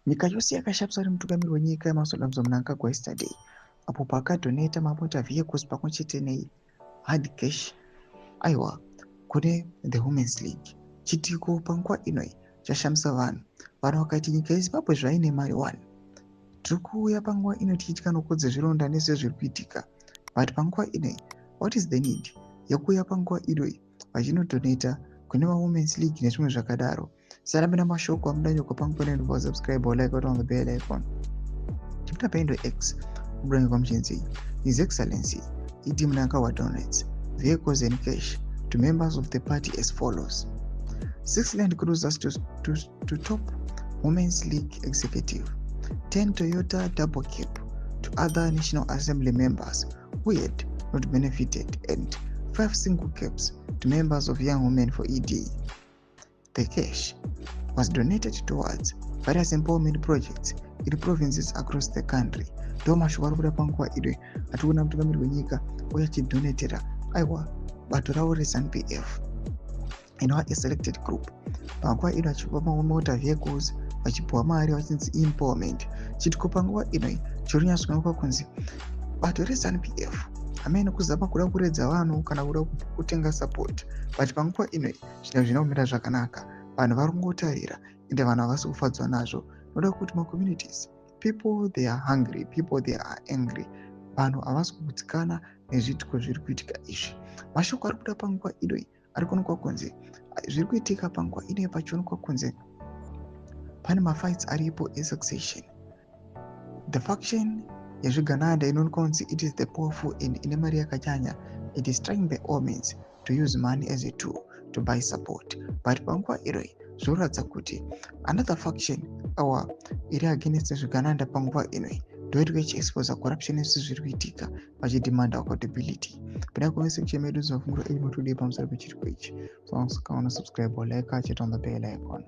Nyika yose yakashamisa kuti mutungamiri wenyika yeMasudanzo Mnangagwa yesterday apo pakadoneta mabota vehicles pamwe chete hard cash aiwa kune the Women's League. Chitiko panguva inoi chashamisa vanhu vakati nyika yeZimbabwe zvaine mari 1 tiri kuuya panguva ino tichitya nokodze zvironda nezve zviri kuitika, but panguva inoi what is the need yekuuya panguva inoi vachinodoneta kune Women's League nezvimwe zvakadaro. Sarambe namashoko amudanyoko panguva inoi ndobva subscribe or like on the bell icon. Chipita paindo X kudanya kwa mchenzi His Excellency Idi Mnangagwa donates vehicles and cash to members of the party as follows: 6 Land Cruisers to top Women's League executive, 10 Toyota double cab to other National Assembly members who had not benefited, and 5 single cabs to members of Young Women for ED. The cash was donated towards various empowerment projects in provinces across the country. Ndo mashoko ari kuda panguva idoi ationa mutungamiri wenyika uyachidonetera aiwa bato ravo reZANU-PF inova a selected group panguva ino achipa motor vehicles vachipuwa mari vachinzi empowerment. Chitiko panguva inoi chorinyatsoonekwa kunzi bato reZANU-PF hamene kuzama kuda kuredza vanhu kana kuda kutenga support, but panguva inoi zvinhu zvinomira zvakanaka, vanhu vari kungotarira ende vanhu havasi kufadzwa nazvo. Noda kuti communities, people they are hungry, people they are angry, vanhu havasi kugutsikana nezvitiko zviri kuitika izvi. Mashoko ari kuda panguva inoi ari kuonekwa kunzi zviri kuitika panguva inoi pachionekwa kunzi pane mafights aripo esuccession. The faction yazvigananda inoonekwa kunzi it is the powerful and ine mari yakanyanya, it is trying by all means to use money as a tool to buy support, but panguva iroi zvoratidza kuti another faction iri against zvigananda panguva inoi ndoiri kuchiexposa corruption nezvisi zviri kuitika vachidemanda accountability. Pida kuve section medu zinofungura iri mutudei pamusoro pechitiko ichi. So kaona subscribe or like, check on the bell icon.